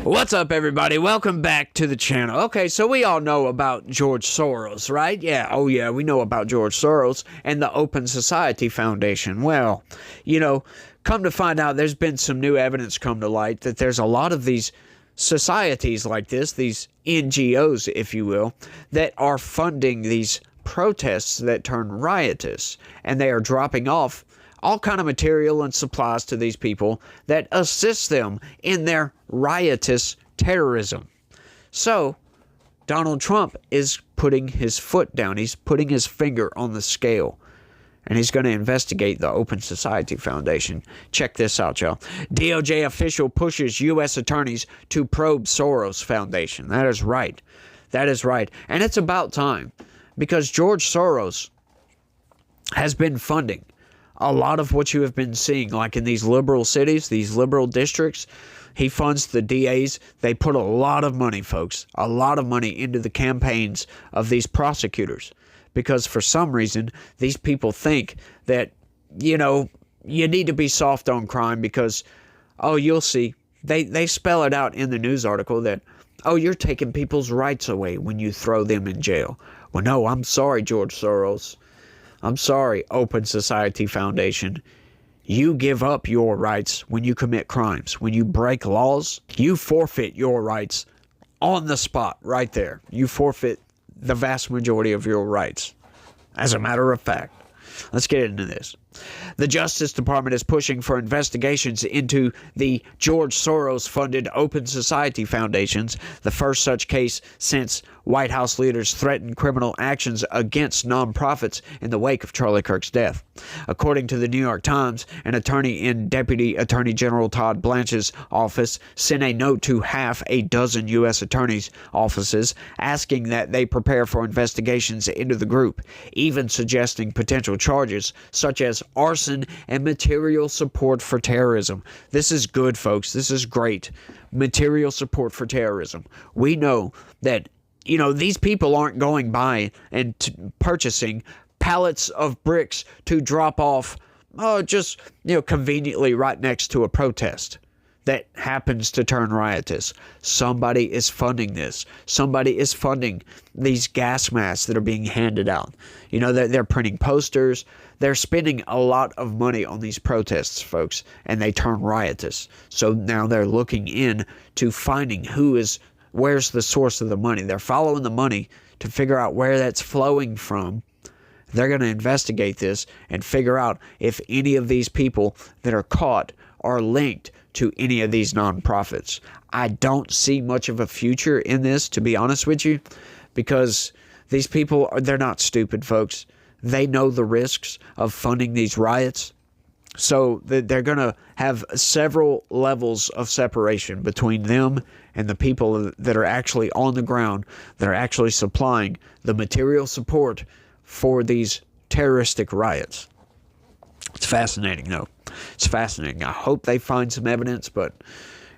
What's up, everybody? Welcome back to the channel. Okay, so we all know about George Soros, right? Yeah, oh yeah, we know about George Soros and the Open Society Foundation. Well, come to find out, there's been some new evidence come to light that there's a lot of these societies like this, these NGOs, if you will, that are funding these protests that turn riotous, and they are dropping off all kind of material and supplies to these people that assist them in their riotous terrorism. So, Donald Trump is putting his foot down. He's putting his finger on the scale. And he's going to investigate the Open Society Foundation. Check this out, y'all. DOJ official pushes U.S. attorneys to probe Soros Foundation. That is right. That is right. And it's about time. Because George Soros has been funding a lot of what you have been seeing, like in these liberal cities, these liberal districts. He funds the DAs. They put a lot of money, folks, a lot of money into the campaigns of these prosecutors. Because for some reason, these people think that, you need to be soft on crime because, you'll see. They spell it out in the news article that, you're taking people's rights away when you throw them in jail. Well, no, I'm sorry, George Soros. I'm sorry, Open Society Foundation. You give up your rights when you commit crimes. When you break laws, you forfeit your rights on the spot right there. You forfeit the vast majority of your rights. As a matter of fact, let's get into this. The Justice Department is pushing for investigations into the George Soros-funded Open Society Foundations, the first such case since White House leaders threatened criminal actions against nonprofits in the wake of Charlie Kirk's death. According to the New York Times, an attorney in Deputy Attorney General Todd Blanche's office sent a note to half a dozen U.S. attorneys' offices asking that they prepare for investigations into the group, even suggesting potential charges such as arson and material support for terrorism. This is good, folks. This is great. Material support for terrorism. We know that, these people aren't going by and purchasing pallets of bricks to drop off, conveniently right next to a protest that happens to turn riotous. Somebody is funding this. Somebody is funding these gas masks that are being handed out. They're printing posters. They're spending a lot of money on these protests, folks, and they turn riotous. So now they're looking in to finding where's the source of the money. They're following the money to figure out where that's flowing from. They're going to investigate this and figure out if any of these people that are caught are linked to any of these nonprofits. I don't see much of a future in this, to be honest with you, because these people, they're not stupid, folks. They know the risks of funding these riots. So they're going to have several levels of separation between them and the people that are actually on the ground, that are actually supplying the material support for these terroristic riots. It's fascinating, though. It's fascinating. I hope they find some evidence, but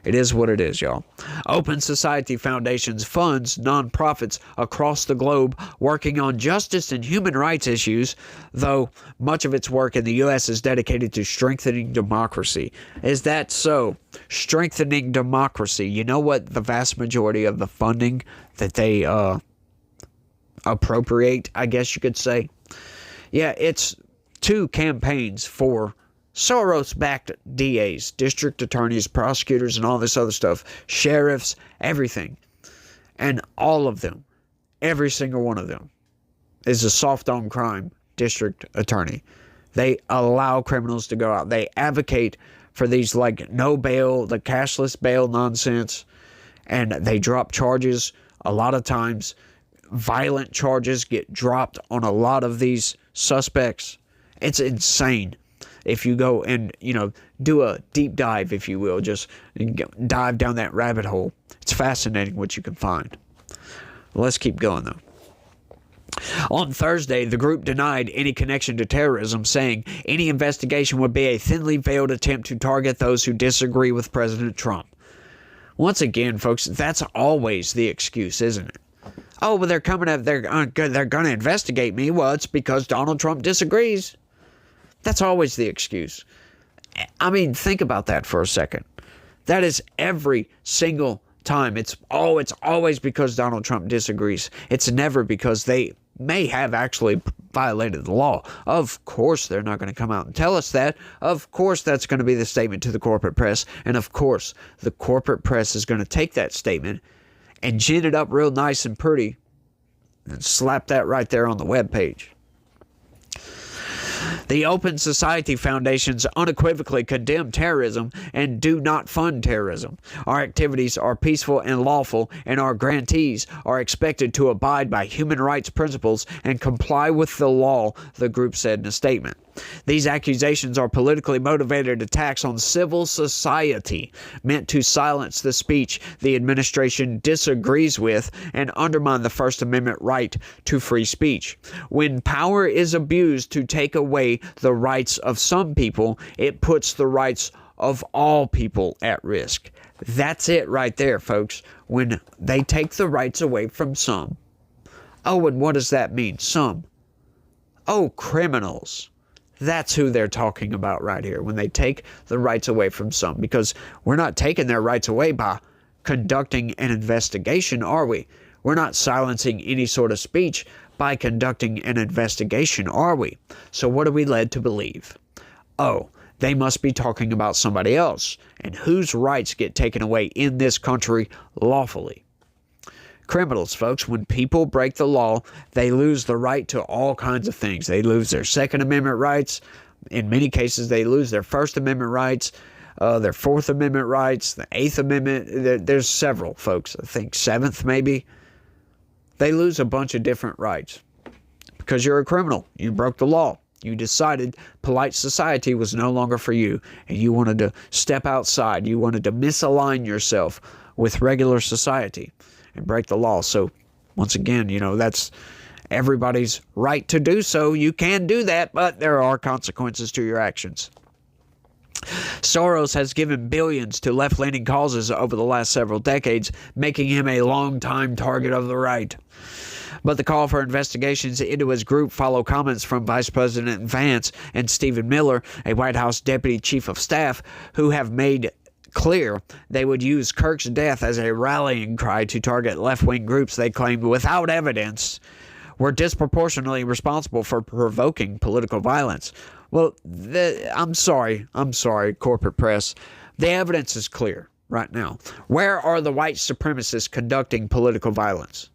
it is what it is, y'all. Open Society Foundations funds nonprofits across the globe working on justice and human rights issues, though much of its work in the U.S. is dedicated to strengthening democracy. Is that so? Strengthening democracy. You know what the vast majority of the funding that they appropriate, I guess you could say? Yeah, it's two campaigns for Soros-backed DAs, district attorneys, prosecutors, and all this other stuff, sheriffs, everything. And all of them, every single one of them, is a soft-on-crime district attorney. They allow criminals to go out. They advocate for these, no bail, the cashless bail nonsense, and they drop charges. A lot of times, violent charges get dropped on a lot of these suspects. It's insane. If you go and, do a deep dive, if you will, just dive down that rabbit hole. It's fascinating what you can find. Let's keep going, though. On Thursday, the group denied any connection to terrorism, saying any investigation would be a thinly veiled attempt to target those who disagree with President Trump. Once again, folks, that's always the excuse, isn't it? Oh, but they're going to investigate me. Well, it's because Donald Trump disagrees. That's always the excuse. I mean, think about that for a second. That is every single time, it's always because Donald Trump disagrees. It's never because they may have actually violated the law. Of course, they're not going to come out and tell us that. Of course, that's going to be the statement to the corporate press. And of course, the corporate press is going to take that statement and gin it up real nice and pretty and slap that right there on the webpage. The Open Society Foundations unequivocally condemn terrorism and do not fund terrorism. Our activities are peaceful and lawful, and our grantees are expected to abide by human rights principles and comply with the law, the group said in a statement. These accusations are politically motivated attacks on civil society meant to silence the speech the administration disagrees with and undermine the First Amendment right to free speech. When power is abused to take away the rights of some people, it puts the rights of all people at risk. That's it right there, folks. When they take the rights away from some. Oh, and what does that mean? Some. Oh, criminals. That's who they're talking about right here, when they take the rights away from some. Because we're not taking their rights away by conducting an investigation, are we? We're not silencing any sort of speech by conducting an investigation, are we? So what are we led to believe? Oh, they must be talking about somebody else, and whose rights get taken away in this country lawfully. Criminals, folks, when people break the law, they lose the right to all kinds of things. They lose their Second Amendment rights. In many cases, they lose their First Amendment rights, their Fourth Amendment rights, the Eighth Amendment. There's several, folks. I think Seventh, maybe. They lose a bunch of different rights because you're a criminal. You broke the law. You decided polite society was no longer for you, and you wanted to step outside. You wanted to misalign yourself with regular society and break the law. So once again, that's everybody's right to do so. You can do that, but there are consequences to your actions. Soros has given billions to left-leaning causes over the last several decades, making him a long-time target of the right. But the call for investigations into his group follow comments from Vice President Vance and Stephen Miller, a White House Deputy Chief of Staff, who have made clear they would use Kirk's death as a rallying cry to target left-wing groups they claimed, without evidence, were disproportionately responsible for provoking political violence. Well, I'm sorry, corporate press. The evidence is clear right now. Where are the white supremacists conducting political violence?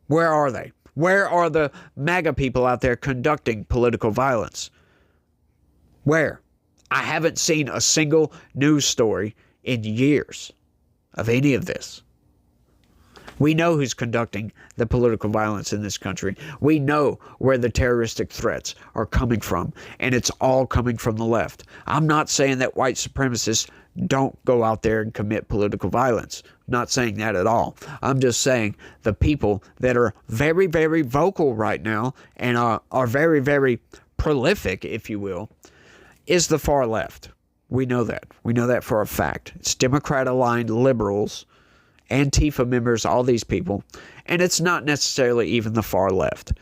Where are they? Where are the MAGA people out there conducting political violence? Where? I haven't seen a single news story in years of any of this. We know who's conducting the political violence in this country. We know where the terroristic threats are coming from, and it's all coming from the left. I'm not saying that white supremacists don't go out there and commit political violence. I'm not saying that at all. I'm just saying the people that are very, very vocal right now and are very, very prolific, if you will, is the far left. We know that. We know that for a fact. It's Democrat-aligned liberals, Antifa members, all these people. And it's not necessarily even the far left.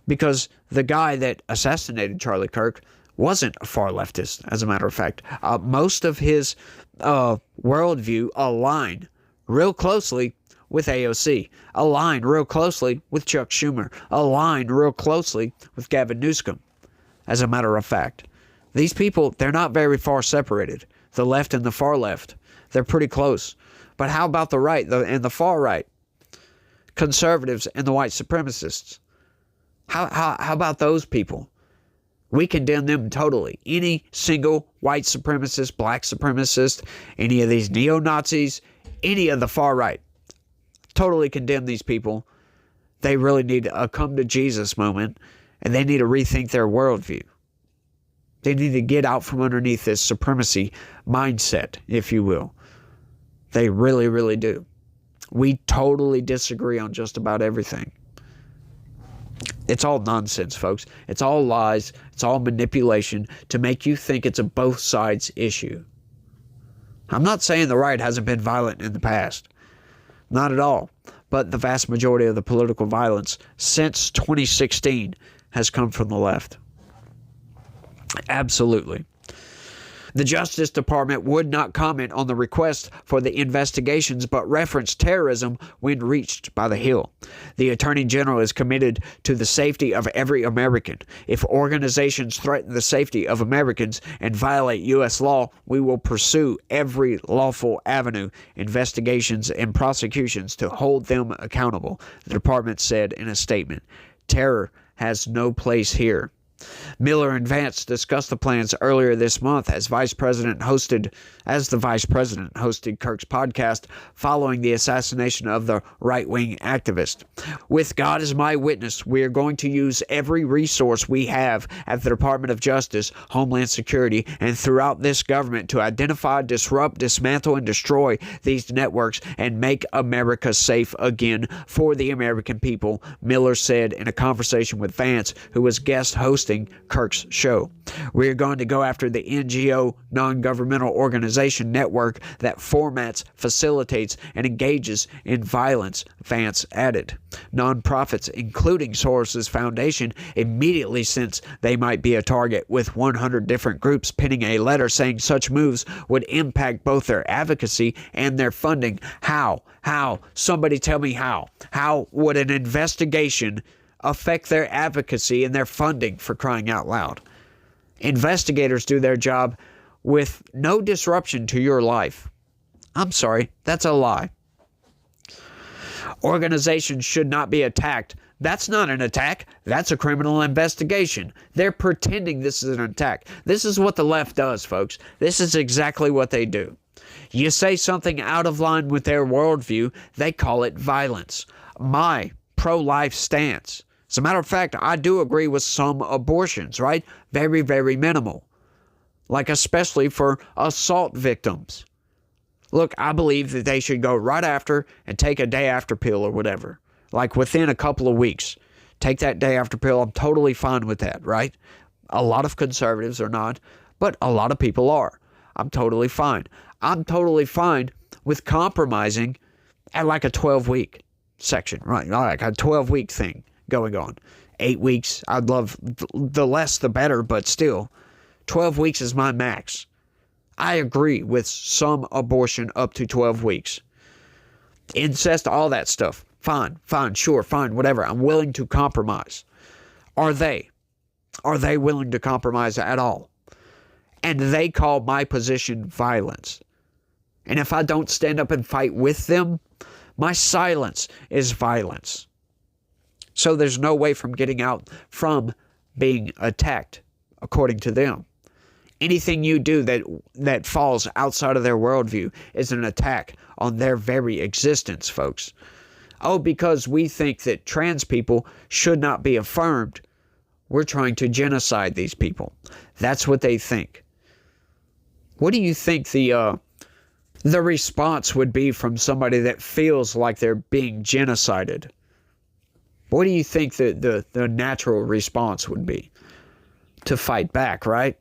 Because the guy that assassinated Charlie Kirk wasn't a far leftist, as a matter of fact. Most of his worldview aligned real closely with AOC, aligned real closely with Chuck Schumer, aligned real closely with Gavin Newsom, as a matter of fact. These people, they're not very far separated. The left and the far left, they're pretty close. But how about the right and the far right? Conservatives and the white supremacists. How about those people? We condemn them totally. Any single white supremacist, black supremacist, any of these neo-Nazis, any of the far right, totally condemn these people. They really need a come to Jesus moment, and they need to rethink their worldview. They need to get out from underneath this supremacy mindset, if you will. They really, really do. We totally disagree on just about everything. It's all nonsense, folks. It's all lies. It's all manipulation to make you think it's a both sides issue. I'm not saying the right hasn't been violent in the past. Not at all. But the vast majority of the political violence since 2016 has come from the left. Absolutely. The Justice Department would not comment on the request for the investigations but referenced terrorism when reached by the Hill. The Attorney General is committed to the safety of every American. If organizations threaten the safety of Americans and violate U.S. law, we will pursue every lawful avenue, investigations and prosecutions to hold them accountable, the department said in a statement. Terror has no place here. Miller and Vance discussed the plans earlier this month as the Vice President hosted Kirk's podcast following the assassination of the right-wing activist. With God as my witness, we are going to use every resource we have at the Department of Justice, Homeland Security, and throughout this government to identify, disrupt, dismantle, and destroy these networks and make America safe again for the American people, Miller said in a conversation with Vance, who was guest hosting Kirk's show. We are going to go after the NGO, non-governmental organization network that formats, facilitates, and engages in violence, Vance added. Nonprofits, including Soros' foundation, immediately sensed they might be a target, with 100 different groups penning a letter saying such moves would impact both their advocacy and their funding. How? Somebody tell me how. How would an investigation affect their advocacy and their funding, for crying out loud? Investigators do their job with no disruption to your life. I'm sorry, that's a lie. Organizations should not be attacked. That's not an attack. That's a criminal investigation. They're pretending this is an attack. This is what the left does, folks. This is exactly what they do. You say something out of line with their worldview, they call it violence. My pro-life stance. As a matter of fact, I do agree with some abortions, right? Very, very minimal. Like especially for assault victims. Look, I believe that they should go right after and take a day after pill or whatever. Like within a couple of weeks. Take that day after pill. I'm totally fine with that, right? A lot of conservatives are not, but a lot of people are. I'm totally fine. I'm totally fine with compromising at like a 12-week section, right? Like a 12-week thing going on. 8 weeks, I'd love the less the better, but still, 12 weeks is my max. I agree with some abortion up to 12 weeks. Incest, all that stuff. Fine, sure, whatever. I'm willing to compromise. Are they? Are they willing to compromise at all? And they call my position violence. And if I don't stand up and fight with them, my silence is violence. So there's no way from getting out from being attacked, according to them. Anything you do that falls outside of their worldview is an attack on their very existence, folks. Oh, because we think that trans people should not be affirmed, we're trying to genocide these people. That's what they think. What do you think the response would be from somebody that feels like they're being genocided? What do you think the natural response would be? To fight back, right?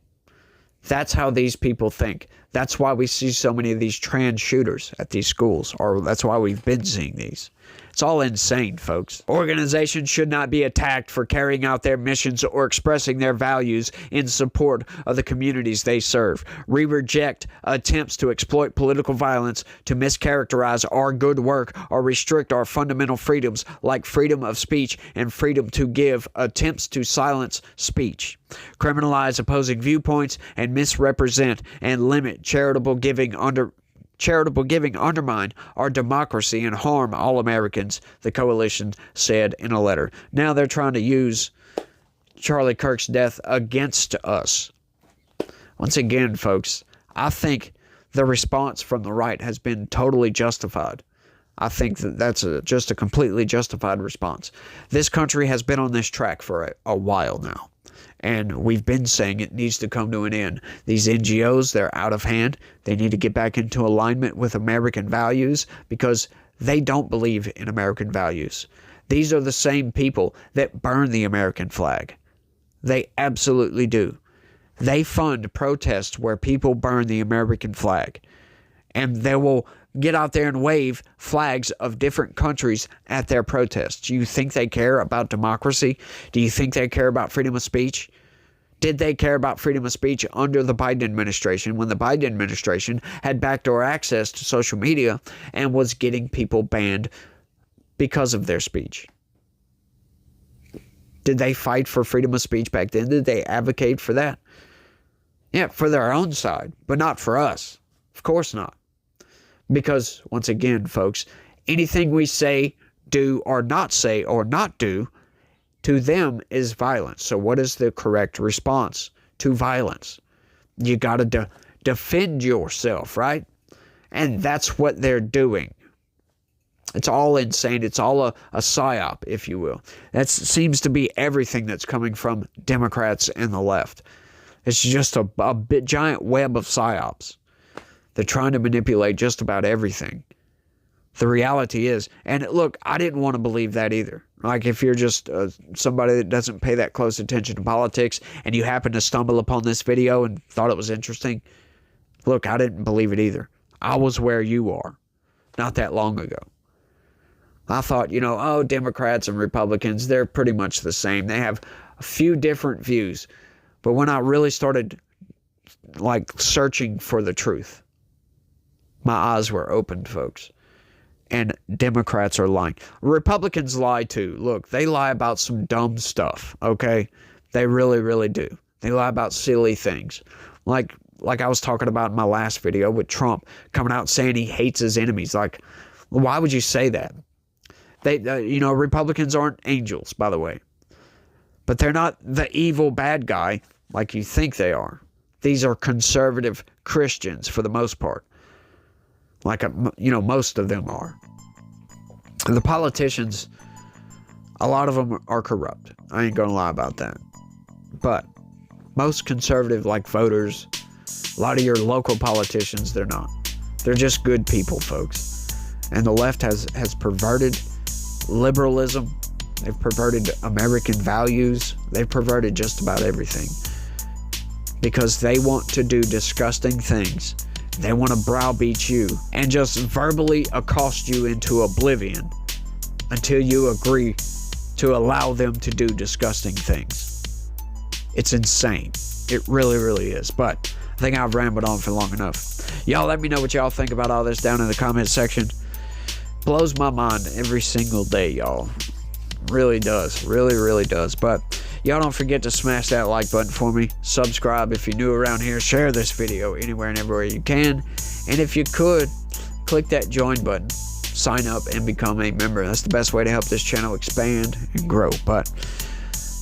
That's how these people think. That's why we see so many of these trans shooters at these schools, or that's why we've been seeing these. It's all insane, folks. Organizations should not be attacked for carrying out their missions or expressing their values in support of the communities they serve. We reject attempts to exploit political violence to mischaracterize our good work or restrict our fundamental freedoms like freedom of speech and freedom to give. Attempts to silence speech, criminalize opposing viewpoints, and misrepresent and limit charitable giving undermine our democracy and harm all Americans, the coalition said in a letter. Now they're trying to use Charlie Kirk's death against us. Once again, folks, I think the response from the right has been totally justified. I think that's just a completely justified response. This country has been on this track for a while now. And we've been saying it needs to come to an end. These NGOs, they're out of hand. They need to get back into alignment with American values because they don't believe in American values. These are the same people that burn the American flag. They absolutely do. They fund protests where people burn the American flag. And they will get out there and wave flags of different countries at their protests. Do you think they care about democracy? Do you think they care about freedom of speech? Did they care about freedom of speech under the Biden administration, when the Biden administration had backdoor access to social media and was getting people banned because of their speech? Did they fight for freedom of speech back then? Did they advocate for that? Yeah, for their own side, but not for us. Of course not. Because, once again, folks, anything we say, do, or not do to them is violence. So what is the correct response to violence? You got to defend yourself, right? And that's what they're doing. It's all insane. It's all a psyop, if you will. That seems to be everything that's coming from Democrats and the left. It's just a big, giant web of psyops. They're trying to manipulate just about everything. The reality is, and look, I didn't want to believe that either. Like, if you're just somebody that doesn't pay that close attention to politics and you happen to stumble upon this video and thought it was interesting, look, I didn't believe it either. I was where you are not that long ago. I thought, Democrats and Republicans, they're pretty much the same. They have a few different views. But when I really started, searching for the truth, my eyes were opened, folks. And Democrats are lying. Republicans lie too. Look, they lie about some dumb stuff, okay? They really, really do. They lie about silly things. Like I was talking about in my last video with Trump coming out saying he hates his enemies. Why would you say that? Republicans aren't angels, by the way. But they're not the evil bad guy like you think they are. These are conservative Christians for the most part. Most of them are. The politicians, a lot of them are corrupt. I ain't gonna lie about that. But most conservative, voters, a lot of your local politicians, they're not. They're just good people, folks. And the left has perverted liberalism. They've perverted American values. They've perverted just about everything. Because they want to do disgusting things. They want to browbeat you and just verbally accost you into oblivion until you agree to allow them to do disgusting things. It's insane. It really, really is. But I think I've rambled on for long enough. Y'all let me know what y'all think about all this down in the comment section. Blows my mind every single day, y'all. Really does. Really, really does. But y'all don't forget to smash that like button for me. Subscribe if you're new around here. Share this video anywhere and everywhere you can. And if you could, click that join button. Sign up and become a member. That's the best way to help this channel expand and grow. But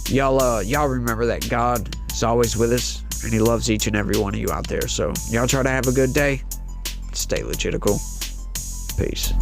y'all remember that God is always with us. And he loves each and every one of you out there. So y'all try to have a good day. Stay legitical. Peace.